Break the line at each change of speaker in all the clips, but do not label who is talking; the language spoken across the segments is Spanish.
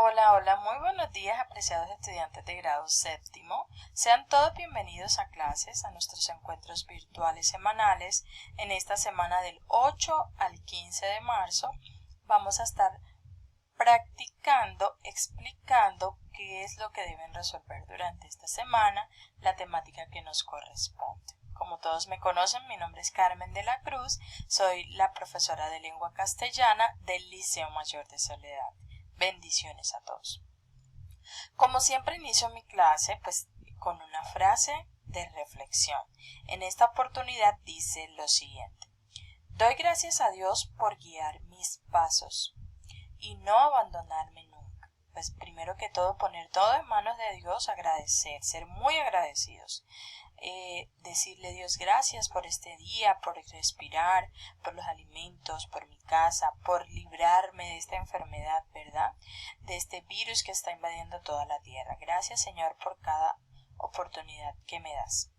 Hola, hola, muy buenos días, apreciados estudiantes de grado séptimo. Sean todos bienvenidos a clases, a nuestros encuentros virtuales semanales. En esta semana del 8 al 15 de marzo vamos a estar practicando, explicando qué es lo que deben resolver durante esta semana, la temática que nos corresponde. Como todos me conocen, mi nombre es Carmen de la Cruz, soy la profesora de lengua castellana del Liceo Mayor de Soledad. Bendiciones a todos. Como siempre inicio mi clase con una frase de reflexión. En esta oportunidad dice lo siguiente: doy gracias a Dios por guiar mis pasos y no abandonarme nunca. Pues primero que todo poner todo en manos de Dios, agradecer, ser muy agradecidos. Decirle a Dios gracias por este día, por respirar, por los alimentos, por mi casa, por librarme de esta enfermedad, ¿verdad? De este virus que está invadiendo toda la tierra. Gracias, Señor, por cada oportunidad que me das.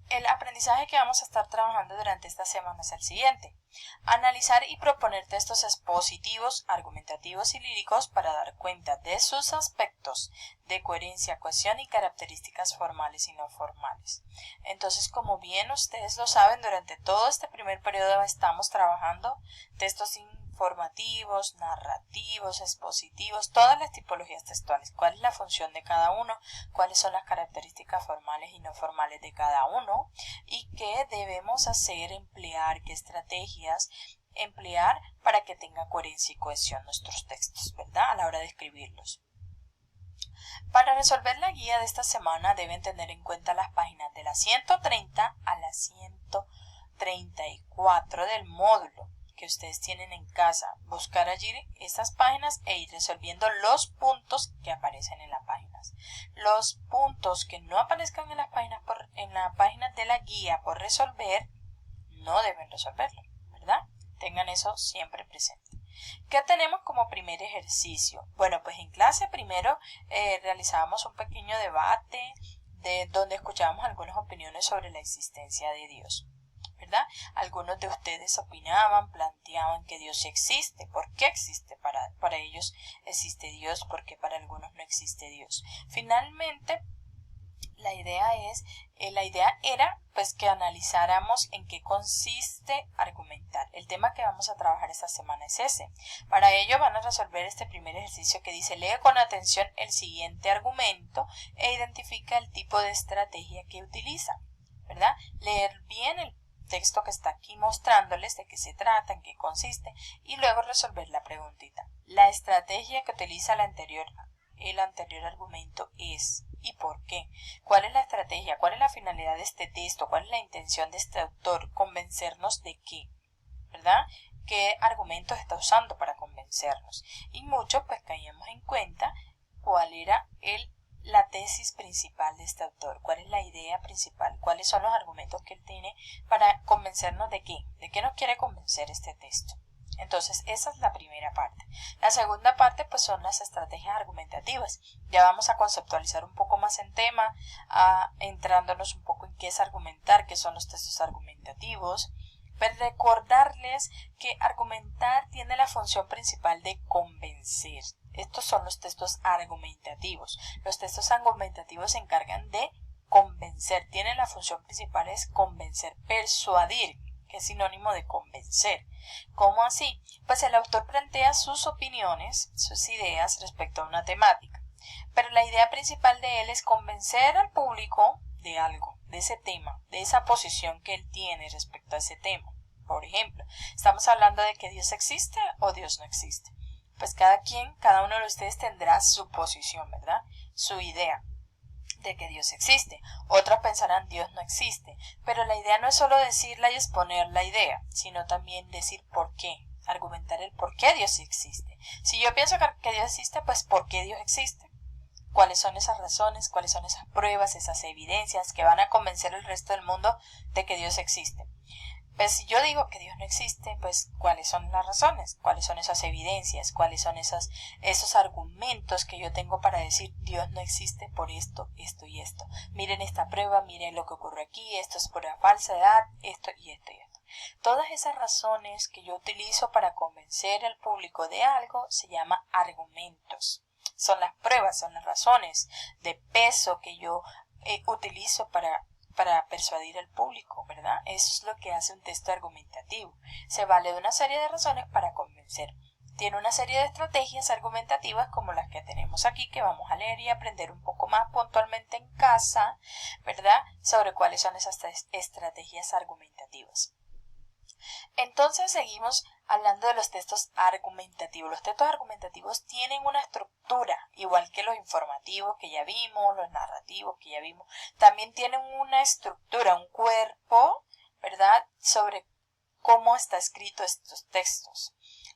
El aprendizaje que vamos a estar trabajando durante esta semana es el siguiente: analizar y proponer textos expositivos, argumentativos y líricos para dar cuenta de sus aspectos de coherencia, cohesión y características formales y no formales. Entonces, como bien ustedes lo saben, durante todo este primer periodo estamos trabajando textos informativos, narrativos, expositivos, todas las tipologías textuales, cuál es la función de cada uno, cuáles son las características formales y no formales de cada uno y qué debemos hacer, emplear, qué estrategias emplear para que tenga coherencia y cohesión nuestros textos, ¿verdad? A la hora de escribirlos. Para resolver la guía de esta semana deben tener en cuenta las páginas de la 130 a la 134 del módulo que ustedes tienen en casa, buscar allí estas páginas e ir resolviendo los puntos que aparecen en las páginas. Los puntos que no aparezcan en las páginas de la guía por resolver, no deben resolverlo, ¿verdad? Tengan eso siempre presente. ¿Qué tenemos como primer ejercicio? Bueno, pues en clase primero realizábamos un pequeño debate donde escuchábamos algunas opiniones sobre la existencia de Dios, ¿verdad? Algunos de ustedes opinaban, planteaban que Dios existe. ¿Por qué existe? Para ellos existe Dios, porque para algunos no existe Dios. Finalmente, la idea era pues que analizáramos en qué consiste argumentar. El tema que vamos a trabajar esta semana es ese. Para ello van a resolver este primer ejercicio que dice: lee con atención el siguiente argumento e identifica el tipo de estrategia que utiliza, ¿verdad? Leer bien el texto que está aquí mostrándoles de qué se trata, en qué consiste, y luego resolver la preguntita. La estrategia que utiliza el anterior argumento es ¿y por qué? ¿Cuál es la estrategia? ¿Cuál es la finalidad de este texto? ¿Cuál es la intención de este autor? ¿Convencernos de qué? ¿Verdad? ¿Qué argumentos está usando para convencernos? Y muchos pues caíamos en cuenta cuál era la tesis principal de este autor, cuál es la idea principal, cuáles son los argumentos que él tiene para convencernos de qué nos quiere convencer este texto. Entonces esa es la primera parte. La segunda parte pues son las estrategias argumentativas. Ya vamos a conceptualizar un poco más en tema, entrándonos un poco en qué es argumentar, qué son los textos argumentativos. Pero recordarles que argumentar tiene la función principal de convencer. Estos son los textos argumentativos. Los textos argumentativos se encargan de convencer. Tienen la función principal es convencer, persuadir, que es sinónimo de convencer. ¿Cómo así? Pues el autor plantea sus opiniones, sus ideas respecto a una temática. Pero la idea principal de él es convencer al público de algo, de ese tema, de esa posición que él tiene respecto a ese tema. Por ejemplo, estamos hablando de que Dios existe o Dios no existe. Pues cada uno de ustedes tendrá su posición, ¿verdad? Su idea de que Dios existe. Otros pensarán Dios no existe. Pero la idea no es solo decirla y exponer la idea, sino también decir por qué, argumentar el por qué Dios existe. Si yo pienso que Dios existe, pues ¿por qué Dios existe? ¿Cuáles son esas razones? ¿Cuáles son esas pruebas, esas evidencias que van a convencer al resto del mundo de que Dios existe? Pues si yo digo que Dios no existe, pues ¿cuáles son las razones? ¿Cuáles son esas evidencias? ¿Cuáles son esos argumentos que yo tengo para decir Dios no existe por esto, esto y esto? Miren esta prueba, miren lo que ocurre aquí, esto es pura falsedad, esto y esto y esto. Todas esas razones que yo utilizo para convencer al público de algo se llama argumentos. Son las pruebas, son las razones de peso que yo utilizo para persuadir al público, ¿verdad? Eso es lo que hace un texto argumentativo. Se vale de una serie de razones para convencer. Tiene una serie de estrategias argumentativas como las que tenemos aquí, que vamos a leer y aprender un poco más puntualmente en casa, ¿verdad? Sobre cuáles son esas estrategias argumentativas. Entonces seguimos hablando de los textos argumentativos. Los textos argumentativos tienen una estructura, igual que los informativos que ya vimos, los narrativos que ya vimos. También tienen una estructura, un cuerpo, ¿verdad? Sobre cómo está escrito estos textos,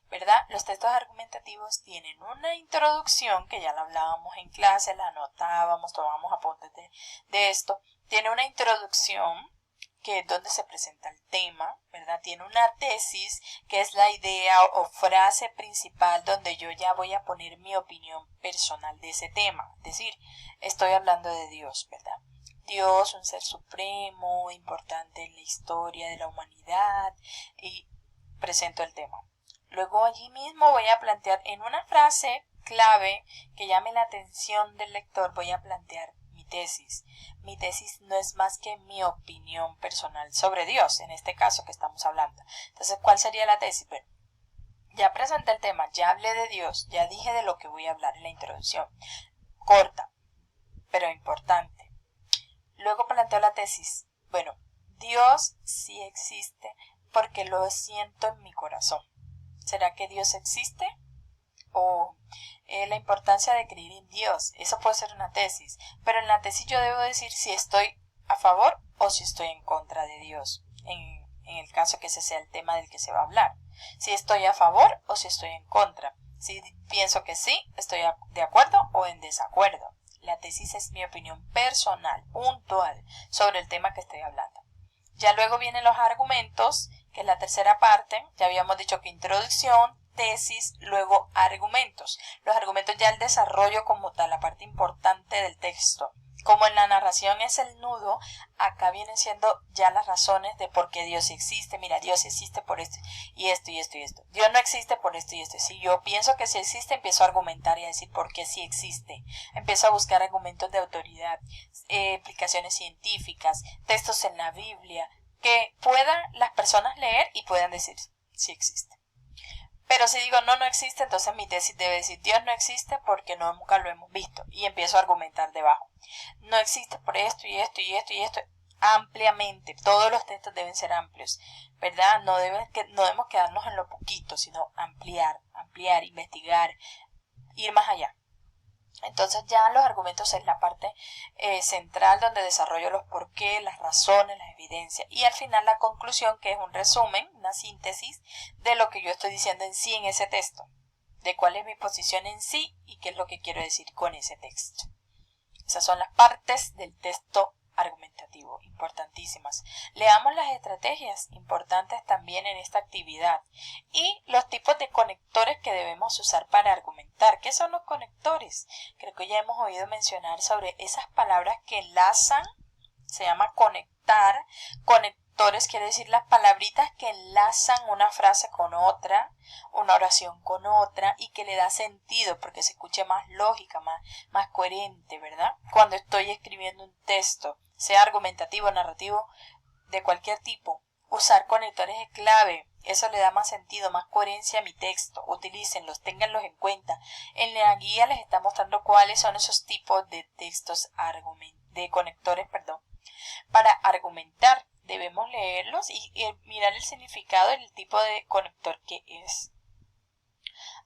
¿verdad? Los textos argumentativos tienen una introducción, que ya la hablábamos en clase, la anotábamos, tomábamos apuntes de esto. Tiene una introducción, que es donde se presenta el tema, ¿verdad? Tiene una tesis, que es la idea o frase principal donde yo ya voy a poner mi opinión personal de ese tema. Es decir, estoy hablando de Dios, ¿verdad? Dios, un ser supremo, importante en la historia de la humanidad, y presento el tema. Luego allí mismo voy a plantear en una frase clave que llame la atención del lector, voy a plantear mi tesis. Mi tesis no es más que mi opinión personal sobre Dios, en este caso que estamos hablando. Entonces, ¿cuál sería la tesis? Bueno, ya presenté el tema, ya hablé de Dios, ya dije de lo que voy a hablar en la introducción. Corta, pero importante. Luego planteo la tesis. Bueno, Dios sí existe porque lo siento en mi corazón. ¿Será que Dios existe? O la importancia de creer en Dios. Eso puede ser una tesis. Pero en la tesis yo debo decir si estoy a favor o si estoy en contra de Dios. En el caso que ese sea el tema del que se va a hablar. Si estoy a favor o si estoy en contra. Si pienso que sí, estoy de acuerdo o en desacuerdo. La tesis es mi opinión personal, puntual, sobre el tema que estoy hablando. Ya luego vienen los argumentos, que es la tercera parte. Ya habíamos dicho que introducción, tesis, luego argumentos. Los argumentos ya el desarrollo como tal, la parte importante del texto. Como en la narración es el nudo, acá vienen siendo ya las razones de por qué Dios existe. Mira, Dios existe por esto y esto y esto y esto. Dios no existe por esto y esto. Si yo pienso que sí existe, empiezo a argumentar y a decir por qué sí existe. Empiezo a buscar argumentos de autoridad, explicaciones científicas, textos en la Biblia, que puedan las personas leer y puedan decir si existe. Pero si digo no existe, entonces mi tesis debe decir Dios no existe porque nunca lo hemos visto. Y empiezo a argumentar debajo. No existe por esto y esto y esto y esto. Ampliamente. Todos los textos deben ser amplios, ¿verdad? No debemos quedarnos en lo poquito, sino ampliar, investigar, ir más allá. Entonces ya los argumentos es la parte central donde desarrollo los porqués, las razones, las evidencias y al final la conclusión, que es un resumen, una síntesis de lo que yo estoy diciendo en sí en ese texto, de cuál es mi posición en sí y qué es lo que quiero decir con ese texto. Esas son las partes del texto argumentativo, importantísimas. Leamos las estrategias importantes también en esta actividad y los tipos de conectores que debemos usar para argumentar. ¿Qué son los conectores? Creo que ya hemos oído mencionar sobre esas palabras que enlazan, se llama conectar. Conectores quiere decir las palabritas que enlazan una frase con otra, una oración con otra y que le da sentido porque se escuche más lógica, más coherente, ¿verdad? Cuando estoy escribiendo un texto, sea argumentativo, narrativo, de cualquier tipo, usar conectores es clave. Eso le da más sentido, más coherencia a mi texto. Utilícenlos, ténganlos en cuenta. En la guía les está mostrando cuáles son esos tipos de textos de conectores, para argumentar. Debemos leerlos y mirar el significado del tipo de conector que es.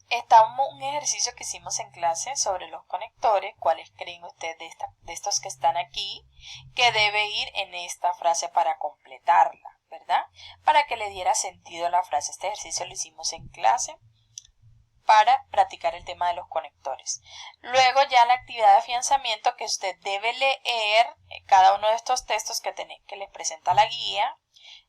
Está un ejercicio que hicimos en clase sobre los conectores. ¿Cuáles creen ustedes de estos que están aquí? Que debe ir en esta frase para completarla, ¿verdad? Para que le diera sentido a la frase. Este ejercicio lo hicimos en clase para practicar el tema de los conectores. Luego ya la actividad de afianzamiento, que usted debe leer cada uno de estos textos que les presenta la guía.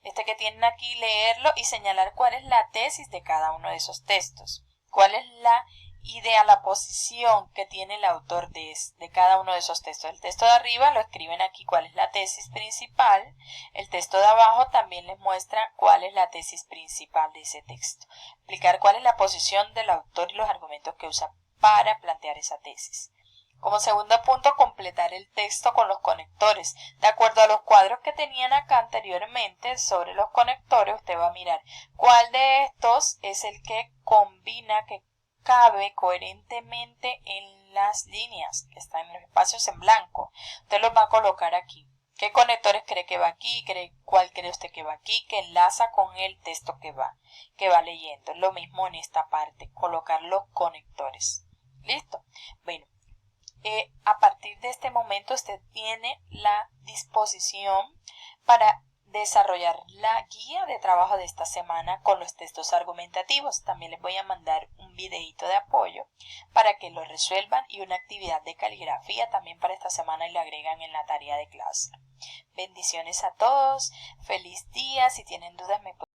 Este que tienen aquí, leerlo y señalar cuál es la tesis de cada uno de esos textos. ¿Cuál es la idea la posición que tiene el autor de cada uno de esos textos. El texto de arriba lo escriben aquí cuál es la tesis principal, el texto de abajo también les muestra cuál es la tesis principal de ese texto. Explicar cuál es la posición del autor y los argumentos que usa para plantear esa tesis. Como segundo punto, completar el texto con los conectores. De acuerdo a los cuadros que tenían acá anteriormente sobre los conectores, usted va a mirar cuál de estos es el que combina, que cabe coherentemente en las líneas que están en los espacios en blanco. Usted los va a colocar aquí. ¿Qué conectores cree que va aquí? ¿Cuál cree usted que va aquí? Que enlaza con el texto que va leyendo. Lo mismo en esta parte, colocar los conectores. ¿Listo? Bueno, a partir de este momento usted tiene la disposición para desarrollar la guía de trabajo de esta semana con los textos argumentativos. También les voy a mandar un videito de apoyo para que lo resuelvan y una actividad de caligrafía también para esta semana y la agregan en la tarea de clase. Bendiciones a todos, feliz día, si tienen dudas me pueden